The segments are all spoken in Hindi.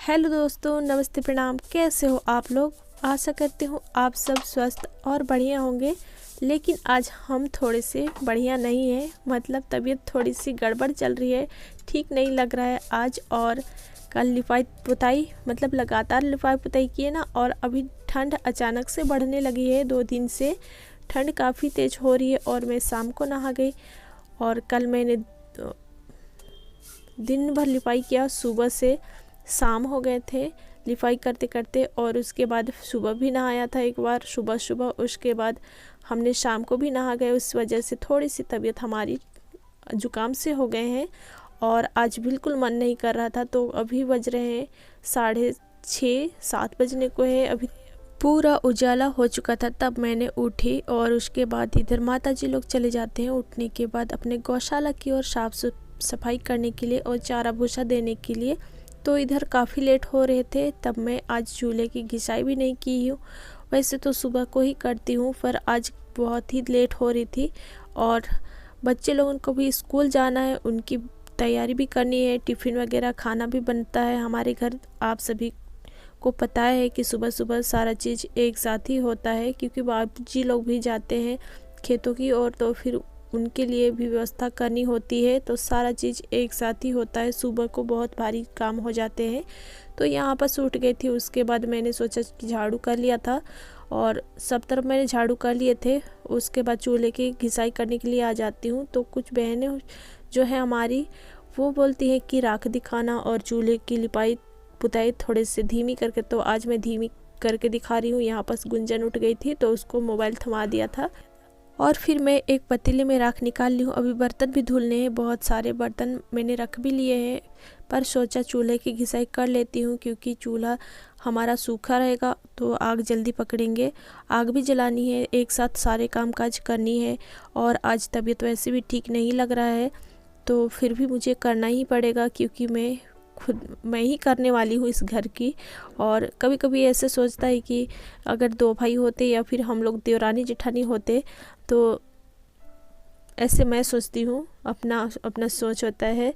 हेलो दोस्तों, नमस्ते, प्रणाम। कैसे हो आप लोग? आशा करती हूँ आप सब स्वस्थ और बढ़िया होंगे। लेकिन आज हम थोड़े से बढ़िया नहीं हैं, मतलब तबीयत थोड़ी सी गड़बड़ चल रही है, ठीक नहीं लग रहा है आज। और कल लिपाई पुताई मतलब लगातार लिपाई पुताई की है ना, और अभी ठंड अचानक से बढ़ने लगी है। 2 दिन से ठंड काफ़ी तेज़ हो रही है और मैं शाम को नहा गई। और कल मैंने दिन भर लिपाई किया, सुबह से शाम हो गए थे लिपाई करते करते। और उसके बाद सुबह भी नहाया था एक बार, सुबह सुबह। उसके बाद हमने शाम को भी नहा गए। उस वजह से थोड़ी सी तबीयत हमारी जुकाम से हो गए हैं और आज बिल्कुल मन नहीं कर रहा था। तो अभी बज रहे हैं 6:30-7 बजने को है। अभी पूरा उजाला हो चुका था तब मैंने उठी। और उसके बाद इधर माता जी लोग चले जाते हैं उठने के बाद अपने गौशाला की ओर साफ सफाई करने के लिए और चारा भूसा देने के लिए। तो इधर काफ़ी लेट हो रहे थे, तब मैं आज चूल्हे की घिसाई भी नहीं की हूँ। वैसे तो सुबह को ही करती हूँ, पर आज बहुत ही लेट हो रही थी। और बच्चे लोगों को भी स्कूल जाना है, उनकी तैयारी भी करनी है, टिफ़िन वगैरह खाना भी बनता है हमारे घर। आप सभी को पता है कि सुबह सुबह सारा चीज़ एक साथ ही होता है, क्योंकि बाबूजी लोग भी जाते हैं खेतों की ओर, तो फिर उनके लिए भी व्यवस्था करनी होती है। तो सारा चीज़ एक साथ ही होता है, सुबह को बहुत भारी काम हो जाते हैं। तो यहाँ पर उठ गई थी। उसके बाद मैंने सोचा कि झाड़ू कर लिया था और सब तरफ मैंने झाड़ू कर लिए थे। उसके बाद चूल्हे की घिसाई करने के लिए आ जाती हूँ। तो कुछ बहनें जो है हमारी, वो बोलती हैं कि राख दिखाना और चूल्हे की लिपाई पुताई थोड़े से धीमी करके। तो आज मैं धीमी करके दिखा रही हूँ। यहाँ पर गुंजन उठ गई थी तो उसको मोबाइल थमा दिया था। और फिर मैं एक पतीले में राख निकाल ली हूँ। अभी बर्तन भी धुलने हैं, बहुत सारे बर्तन मैंने रख भी लिए हैं, पर सोचा चूल्हे की घिसाई कर लेती हूँ, क्योंकि चूल्हा हमारा सूखा रहेगा तो आग जल्दी पकड़ेंगे। आग भी जलानी है, एक साथ सारे काम काज करनी है। और आज तबीयत वैसे भी ठीक नहीं लग रहा है, तो फिर भी मुझे करना ही पड़ेगा, क्योंकि मैं ही करने वाली हूँ इस घर की। और कभी कभी ऐसे सोचता है कि अगर 2 भाई होते या फिर हम लोग देवरानी जेठानी होते, तो ऐसे मैं सोचती हूँ, अपना अपना सोच होता है।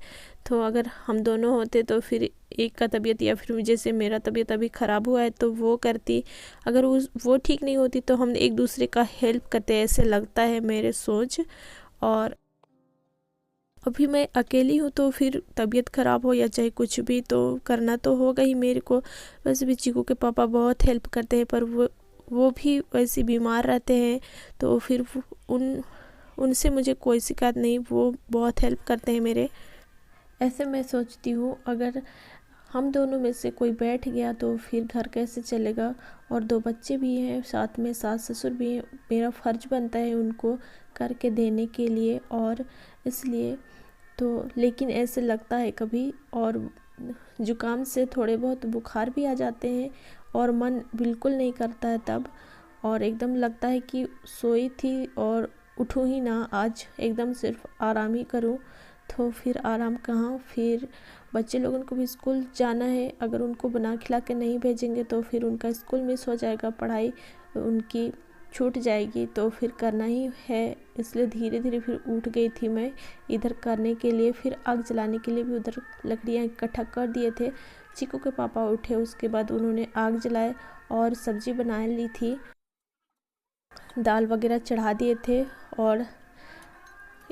तो अगर हम दोनों होते तो फिर एक का तबीयत, या फिर जैसे मेरा तबीयत अभी ख़राब हुआ है तो वो करती, अगर वो ठीक नहीं होती तो हम एक दूसरे का हेल्प करते, ऐसे लगता है मेरे सोच। और अभी मैं अकेली हूँ तो फिर तबीयत ख़राब हो या चाहे कुछ भी, तो करना तो होगा ही मेरे को। वैसे भी चीकू के पापा बहुत हेल्प करते हैं, पर वो भी वैसे बीमार रहते हैं, तो फिर उनसे मुझे कोई शिकायत नहीं, वो बहुत हेल्प करते हैं मेरे। ऐसे मैं सोचती हूँ, अगर हम दोनों में से कोई बैठ गया तो फिर घर कैसे चलेगा। और 2 बच्चे भी हैं, साथ में सास ससुर भी हैं, मेरा फ़र्ज बनता है उनको करके देने के लिए। और इसलिए तो लेकिन ऐसे लगता है कभी, और जुकाम से थोड़े बहुत बुखार भी आ जाते हैं और मन बिल्कुल नहीं करता है तब। और एकदम लगता है कि सोई थी और उठूँ ही ना, आज एकदम सिर्फ आराम ही करूँ। तो फिर आराम कहाँ, फिर बच्चे लोगों को भी स्कूल जाना है। अगर उनको बना खिला के नहीं भेजेंगे तो फिर उनका स्कूल मिस हो जाएगा, पढ़ाई उनकी छूट जाएगी, तो फिर करना ही है। इसलिए धीरे धीरे फिर उठ गई थी मैं इधर करने के लिए। फिर आग जलाने के लिए भी उधर लकड़ियाँ इकट्ठा कर दिए थे। चीकू के पापा उठे, उसके बाद उन्होंने आग जलाए और सब्जी बना ली थी, दाल वगैरह चढ़ा दिए थे। और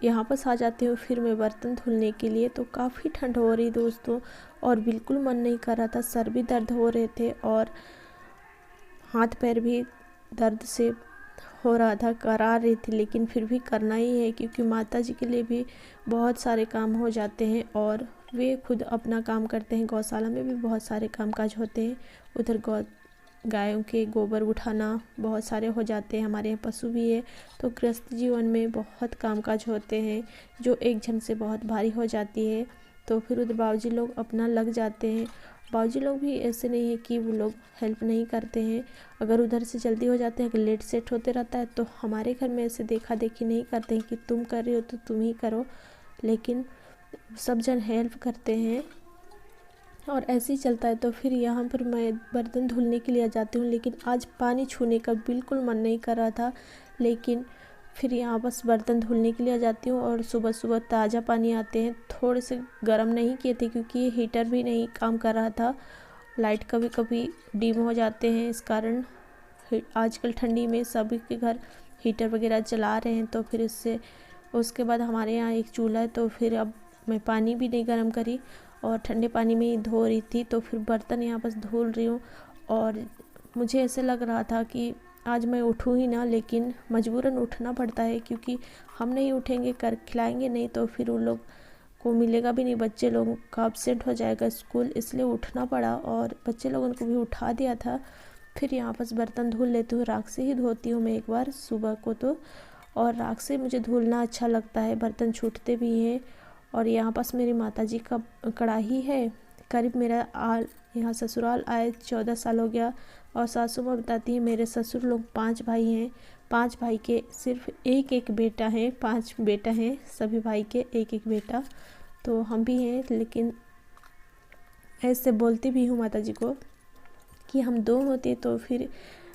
यहाँ पर आ जाती हूँ फिर मैं बर्तन धुलने के लिए। तो काफ़ी ठंड हो रही दोस्तों, और बिल्कुल मन नहीं कर रहा था, सर भी दर्द हो रहे थे और हाथ पैर भी दर्द से हो रहा था, करा रही थी, लेकिन फिर भी करना ही है, क्योंकि माता जी के लिए भी बहुत सारे काम हो जाते हैं और वे खुद अपना काम करते हैं। गौशाला में भी बहुत सारे कामकाज होते हैं, उधर गायों के गोबर उठाना बहुत सारे हो जाते हैं। हमारे यहाँ पशु भी है, तो गृहस्थ जीवन में बहुत कामकाज होते हैं जो एक जन से बहुत भारी हो जाती है। तो फिर उधर बाबूजी लोग अपना लग जाते हैं। बाबूजी लोग भी ऐसे नहीं है कि वो लोग हेल्प नहीं करते हैं, अगर उधर से जल्दी हो जाते हैं, अगर लेट सेट होते रहता है तो हमारे घर में ऐसे देखा देखी नहीं करते हैं कि तुम कर रही हो तो तुम ही करो, लेकिन सब जन हेल्प करते हैं और ऐसे ही चलता है। तो फिर यहाँ पर मैं बर्तन धुलने के लिए आ जाती हूँ, लेकिन आज पानी छूने का बिल्कुल मन नहीं कर रहा था, लेकिन फिर यहाँ बस बर्तन धुलने के लिए आ जाती हूँ। और सुबह सुबह ताज़ा पानी आते हैं, थोड़े से गर्म नहीं किए थे क्योंकि हीटर भी नहीं काम कर रहा था। लाइट कभी कभी डिम हो जाते हैं। इस कारण आजकल ठंडी में सभी के घर हीटर वगैरह चला रहे हैं, तो फिर इससे उसके बाद हमारे यहाँ एक चूल्हा है, तो फिर अब मैं पानी भी नहीं गर्म करी और ठंडे पानी में ही धो रही थी। तो फिर बर्तन यहाँ बस धुल रही हूँ और मुझे ऐसे लग रहा था कि आज मैं उठूँ ही ना, लेकिन मजबूरन उठना पड़ता है, क्योंकि हम नहीं उठेंगे, कर खिलाएंगे नहीं तो फिर उन लोग को मिलेगा भी नहीं, बच्चे लोगों का अब्सेंट हो जाएगा स्कूल, इसलिए उठना पड़ा और बच्चे लोगों को भी उठा दिया था। फिर यहाँ पर बर्तन धुल लेती हूँ, राख से ही धोती हूँ मैं एक बार सुबह को तो, और राख से मुझे धुलना अच्छा लगता है, बर्तन छूटते भी हैं। और यहाँ पास मेरी माताजी का कढ़ाई है। करीब मेरा यहाँ ससुराल आए 14 साल हो गया। और सासू माँ बताती है मेरे ससुर लोग 5 भाई हैं, 5 भाई के सिर्फ एक एक बेटा है, 5 बेटा हैं, सभी भाई के एक एक बेटा, तो हम भी हैं। लेकिन ऐसे बोलती भी हूँ माताजी को कि हम 2 होते तो फिर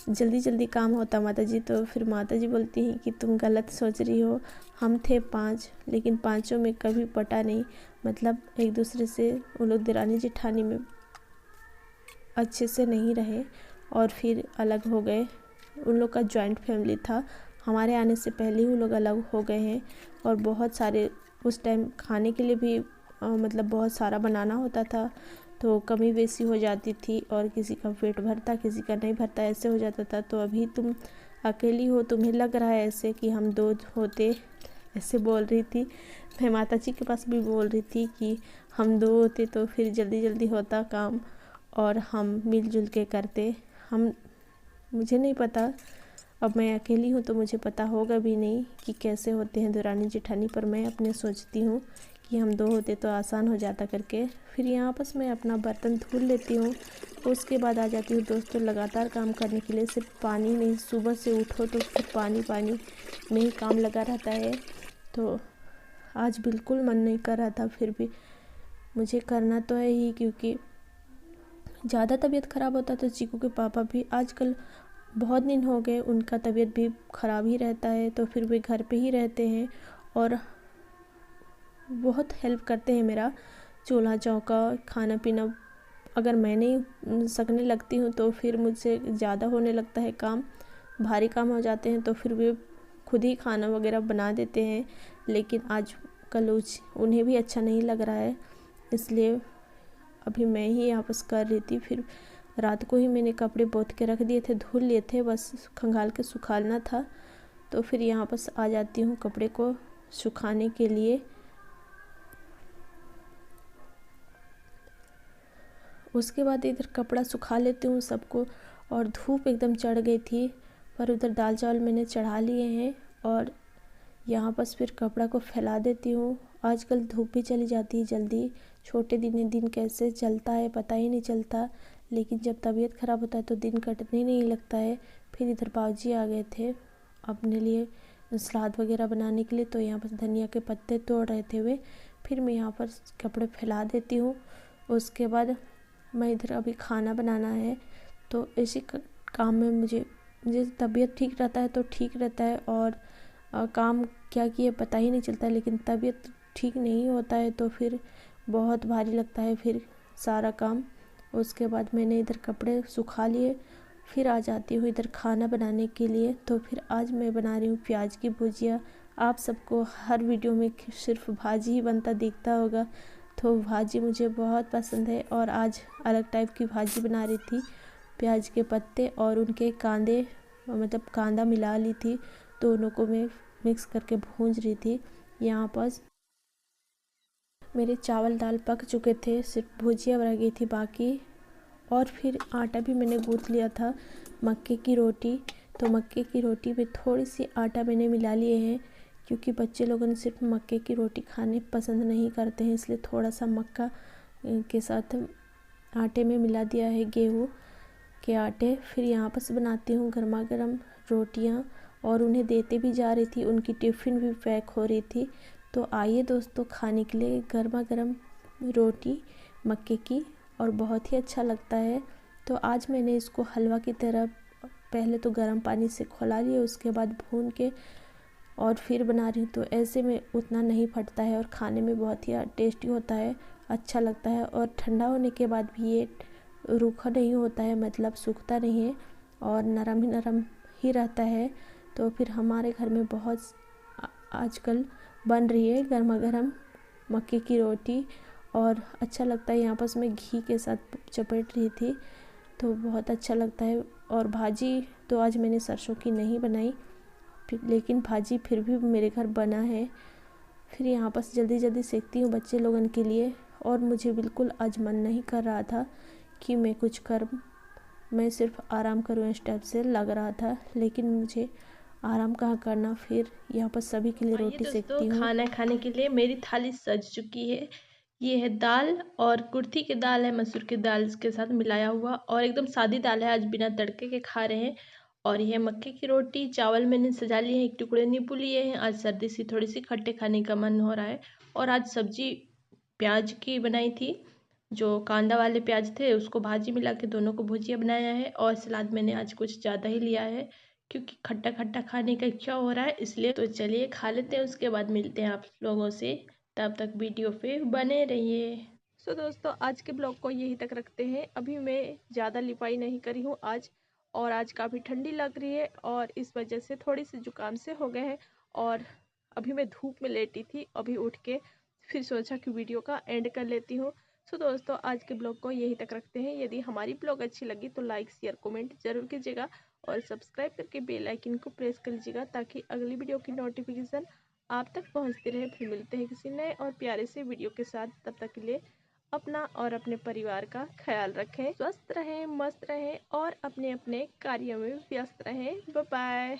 जल्दी जल्दी काम होता माताजी। तो फिर माताजी बोलती हैं कि तुम गलत सोच रही हो, हम थे 5, लेकिन पाँचों में कभी पटा नहीं, मतलब एक दूसरे से उन लोग देरानी जेठानी में अच्छे से नहीं रहे और फिर अलग हो गए। उन लोग का जॉइंट फैमिली था, हमारे आने से पहले ही वो लोग अलग हो गए हैं। और बहुत सारे उस टाइम खाने के लिए भी मतलब बहुत सारा बनाना होता था, तो कमी बेसी हो जाती थी और किसी का पेट भरता किसी का नहीं भरता, ऐसे हो जाता था। तो अभी तुम अकेली हो, तुम्हें लग रहा है ऐसे कि हम 2 होते, ऐसे बोल रही थी। मैं माताजी के पास भी बोल रही थी कि हम 2 होते तो फिर जल्दी जल्दी होता काम और हम मिलजुल के करते। मुझे नहीं पता, अब मैं अकेली हूँ तो मुझे पता होगा भी नहीं कि कैसे होते हैं देरानी जेठानी, पर मैं अपने सोचती हूँ कि हम 2 होते तो आसान हो जाता करके। फिर यहाँ पर मैं अपना बर्तन धुल लेती हूँ, उसके बाद आ जाती हूँ दोस्तों लगातार काम करने के लिए। सिर्फ पानी नहीं, सुबह से उठो तो फिर पानी में ही काम लगा रहता है। तो आज बिल्कुल मन नहीं कर रहा था, फिर भी मुझे करना तो है ही, क्योंकि ज़्यादा तबीयत ख़राब होता तो चीकू के पापा भी आजकल बहुत दिन हो गए, उनका तबीयत भी ख़राब ही रहता है, तो फिर वे घर पे ही रहते हैं और बहुत हेल्प करते हैं मेरा चूल्हा चौका खाना पीना। अगर मैं नहीं सकने लगती हूँ तो फिर मुझसे ज़्यादा होने लगता है काम, भारी काम हो जाते हैं, तो फिर वे खुद ही खाना वगैरह बना देते हैं। लेकिन आज कल उन्हें भी अच्छा नहीं लग रहा है, इसलिए अभी मैं ही वापस कर रही थी। फिर रात को ही मैंने कपड़े बोत के रख दिए थे, धुल लिए थे, बस खंगाल के सुखाना था। तो फिर यहाँ पर आ जाती हूँ कपड़े को सुखाने के लिए। उसके बाद इधर कपड़ा सुखा लेती हूँ सबको, और धूप एकदम चढ़ गई थी, पर उधर दाल चावल मैंने चढ़ा लिए हैं और यहाँ पर फिर कपड़ा को फैला देती हूँ। आजकल धूप भी चली जाती है जल्दी, छोटे दिन कैसे चलता है पता ही नहीं चलता, लेकिन जब तबीयत ख़राब होता है तो दिन कटने नहीं लगता है। फिर इधर बाबूजी आ गए थे अपने लिए सलाद वगैरह बनाने के लिए, तो यहाँ पर धनिया के पत्ते तोड़ रहे थे वे। फिर मैं यहाँ पर कपड़े फैला देती हूँ। उसके बाद मैं इधर अभी खाना बनाना है, तो इसी काम में मुझे तबीयत ठीक रहता है तो ठीक रहता है, और काम क्या किए पता ही नहीं चलता है। लेकिन तबीयत ठीक नहीं होता है तो फिर बहुत भारी लगता है फिर सारा काम। उसके बाद मैंने इधर कपड़े सुखा लिए, फिर आ जाती हूँ इधर खाना बनाने के लिए। तो फिर आज मैं बना रही हूँ प्याज की भुजिया। आप सबको हर वीडियो में सिर्फ भाजी ही बनता दिखता होगा, तो भाजी मुझे बहुत पसंद है, और आज अलग टाइप की भाजी बना रही थी। प्याज के पत्ते और उनके कांदे, मतलब कांदा मिला ली थी, दोनों को मैं मिक्स करके भूंज रही थी। यहाँ पर मेरे चावल दाल पक चुके थे, सिर्फ भुजिया रह गई थी बाकी। और फिर आटा भी मैंने गूँथ लिया था, मक्के की रोटी। तो मक्के की रोटी में थोड़ी सी आटा मैंने मिला लिए हैं, क्योंकि बच्चे लोगों ने सिर्फ मक्के की रोटी खाने पसंद नहीं करते हैं, इसलिए थोड़ा सा मक्का के साथ आटे में मिला दिया है, गेहूँ के आटे। फिर यहाँ पर बनाती हूँ गर्मा गर्म रोटियाँ, और उन्हें देते भी जा रही थी, उनकी टिफ़िन भी पैक हो रही थी। तो आइए दोस्तों खाने के लिए गर्मा गर्म रोटी मक्के की, और बहुत ही अच्छा लगता है। तो आज मैंने इसको हलवा की तरह पहले तो गर्म पानी से खौला लिया, उसके बाद भून के और फिर बना रही हूँ। तो ऐसे में उतना नहीं फटता है और खाने में बहुत ही टेस्टी होता है, अच्छा लगता है। और ठंडा होने के बाद भी ये रूखा नहीं होता है, मतलब सूखता नहीं है और नरम ही रहता है। तो फिर हमारे घर में बहुत आजकल बन रही है गर्मा गर्म मक्के की रोटी और अच्छा लगता है। यहाँ पर मैं घी के साथ चपेट रही थी तो बहुत अच्छा लगता है। और भाजी तो आज मैंने सरसों की नहीं बनाई, लेकिन भाजी फिर भी मेरे घर बना है। फिर यहाँ पर जल्दी जल्दी सेकती हूँ बच्चे लोगन के लिए। और मुझे बिल्कुल आज मन नहीं कर रहा था कि मैं कुछ कर, मैं सिर्फ आराम करूँ इस टाइप से लग रहा था, लेकिन मुझे आराम कहाँ करना। फिर यहाँ पर सभी के लिए रोटी सेकती हूँ। खाना खाने के लिए मेरी थाली सज चुकी है। ये है दाल और कुर्थी की दाल है, मसूर की दाल के साथ मिलाया हुआ, और एकदम सादी दाल है, आज बिना तड़के के खा रहे हैं। और यह मक्के की रोटी, चावल मैंने सजा लिए हैं, एक टुकड़े नींबू लिए हैं, आज सर्दी सी थोड़ी सी खट्टे खाने का मन हो रहा है। और आज सब्जी प्याज की बनाई थी, जो कांदा वाले प्याज थे उसको भाजी मिला के दोनों को भुजिया बनाया है। और सलाद मैंने आज कुछ ज़्यादा ही लिया है क्योंकि खट्टा खट्टा खाने का इच्छा हो रहा है, इसलिए। तो चलिए खा लेते हैं, उसके बाद मिलते हैं आप लोगों से। तब तक वीडियो पे बने रहिए। सो दोस्तों, आज के ब्लॉग को यहीं तक रखते हैं। अभी मैं ज़्यादा लिपाई नहीं करी हूँ आज, और आज काफ़ी ठंडी लग रही है और इस वजह से थोड़ी सी जुकाम से हो गए हैं। और अभी मैं धूप में लेटी थी, अभी उठ के फिर सोचा कि वीडियो का एंड कर लेती हूँ। सो दोस्तों, आज के ब्लॉग को यहीं तक रखते हैं। यदि हमारी ब्लॉग अच्छी लगी तो लाइक शेयर कमेंट जरूर कीजिएगा और सब्सक्राइब करके बेल आइकन को प्रेस कर लीजिएगा ताकि अगली वीडियो की नोटिफिकेशन आप तक पहुंचती रहे। फिर मिलते हैं किसी नए और प्यारे से वीडियो के साथ। तब तक के लिए अपना और अपने परिवार का ख्याल रखें, स्वस्थ रहें, मस्त रहें और अपने अपने कार्यों में व्यस्त रहें। Bye bye.